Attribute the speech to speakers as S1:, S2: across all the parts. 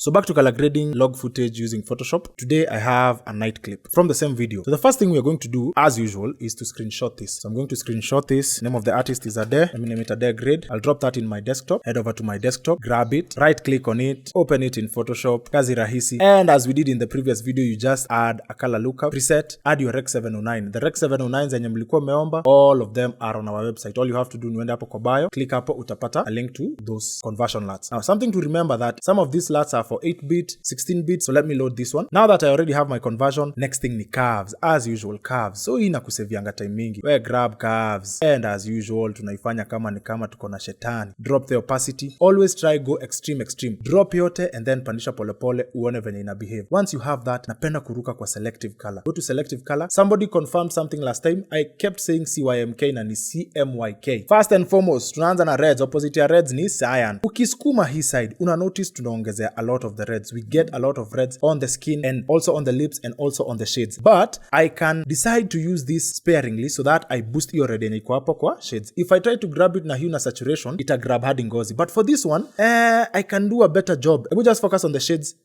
S1: So back to color grading log footage using Photoshop. Today I have a night clip from the same video. So the first thing we are going to do, as usual, is to screenshot this. So I'm going to screenshot this. Name of the artist is Ade. Let me name it Ade Grade. I'll drop that in my desktop. Head over to my desktop, grab it, right click on it, open it in Photoshop, kazi rahisi. And as we did in the previous video, you just add a color lookup preset, add your Rec 709. The Rec 709 zenye mlikuwa meomba, all of them are on our website. All you have to do ni uende hapo kwa bio, click hapo, utapata a link to those conversion LUTs. Now, something to remember that some of these LUTs are for 8-bit, 16-bit, so let me load this one. Now that I already have my conversion, next thing ni curves. As usual, curves. So hii inakusevianga time mingi. We grab curves. And as usual, tunaifanya kama ni kama tuko na shetani. Drop the opacity. Always try go extreme. Drop yote and then pandisha polepole uone venye ina behave. Once you have that, napenda kuruka kwa selective color. Go to selective color. Somebody confirmed something last time. I kept saying CYMK na ni CMYK. First and foremost, tunaanza na reds. Opposite ya reds ni cyan. Ukiskuma hii side, una notice tunaongezea a lot of the reds. We get a lot of reds on the skin and also on the lips and also on the shades. But I can decide to use this sparingly so that I boost your red yenye iko hapo kwa shades. If I try to grab it na hue na saturation, ita grab hadi ngozi. But for this one, I can do a better job. I will just focus on the shades.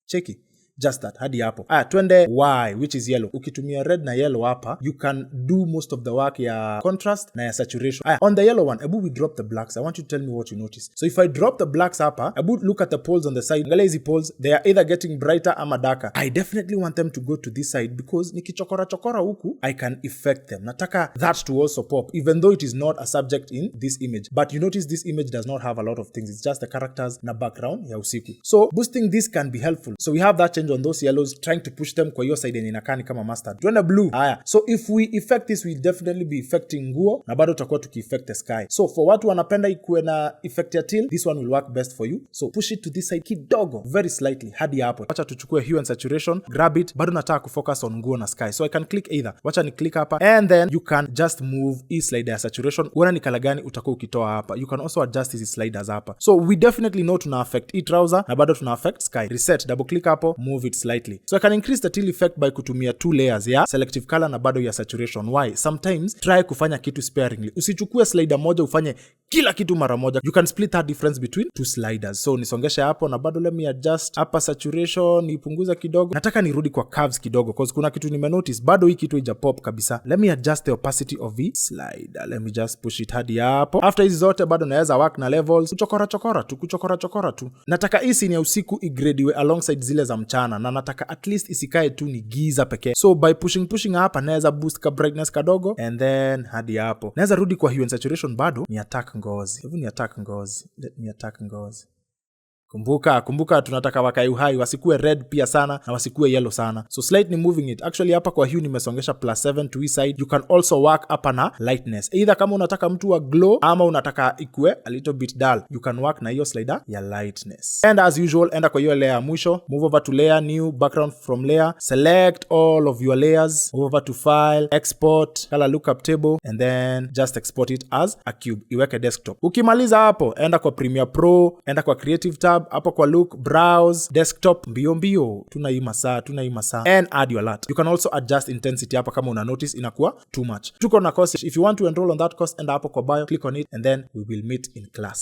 S1: Checky. Just that, hadi hapo. Twende Y, which is yellow. Ukitumia red na yellow hapa, you can do most of the work ya contrast na ya saturation. On the yellow one, we drop the blacks. I want you to tell me what you notice. So if I drop the blacks hapa, look at the poles on the side. Angalia hizi poles, they are either getting brighter ama darker. I definitely want them to go to this side because nikichokora huku, I can affect them. Nataka that to also pop, even though it is not a subject in this image. But you notice this image does not have a lot of things. It's just the characters na background ya usiku. So boosting this can be helpful. So we have that change on those yellows, trying to push them kwa your side yenye inakani kama mustard. Tuende blue. So if we effect this, we'll definitely be affecting nguo na bado tutakuwa tuki-effect the sky. So for watu wanapenda ikuwe na effect ya teal, this one will work best for you. So push it to this side kidogo, very slightly, hadi hapo. Wacha tuchukue hue and saturation, grab it, bado nataka kufocus on nguo na sky. So I can click either. Wacha ni click hapa and then you can just move hii slider ya saturation. Uona ni color gani utakuwa ukitoa hapa. You can also adjust hizi sliders hapa. So we definitely know tuna affect hii trouser na bado tuna affect sky. Reset, double click hapo, move it slightly. So I can increase the teal effect by kutumia 2 layers ya selective color na bado ya saturation. Why? Sometimes try kufanya kitu sparingly. Usichukue slider moja ufanye kila kitu mara moja. You can split that difference between 2 sliders. So nisongeshe hapo na bado let me adjust hapa saturation, nipunguza kidogo. Nataka nirudi kwa curves kidogo because kuna kitu nimenotice bado hii kitu ija pop kabisa. Let me adjust the opacity of the slider. Let me just push it hadi hapo. After hizi zote bado naweza work na levels. Kuchokora tu. Nataka hii scene ya usiku igradiwe alongside zile za mchana na nataka at least isikae tu ni giza pekee. So by pushing hapa naweza boost ka brightness kadogo and then hadi hapo. Naweza rudi kwa hue and saturation bado ni attack ngozi. Hebu ni attack ngozi. Let me attack ngozi. Kumbuka tunataka wakai uhai, wasikue red pia sana na wasikue yellow sana. So slightly moving it. Actually hapa kwa hue nimesongesha +7 to each side. You can also work hapa na lightness. Either kama unataka mtu wa glow ama unataka ikue a little bit dull, you can work na hiyo slider ya lightness. And as usual, enda kwa hiyo layer mwisho, move over to layer, new, background from layer, select all of your layers, move over to file, export, color lookup table, and then just export it as a cube. Iweke desktop. Ukimaliza hapo, enda kwa Premiere Pro, enda kwa Creative tab, hapo kwa look, browse, desktop, mbio, tunaima saa, and add your LUT. You can also adjust intensity hapa kama una notice inakuwa too much. Tuko na course. If you want to enroll on that course, enda hapo kwa bio, click on it, and then we will meet in class.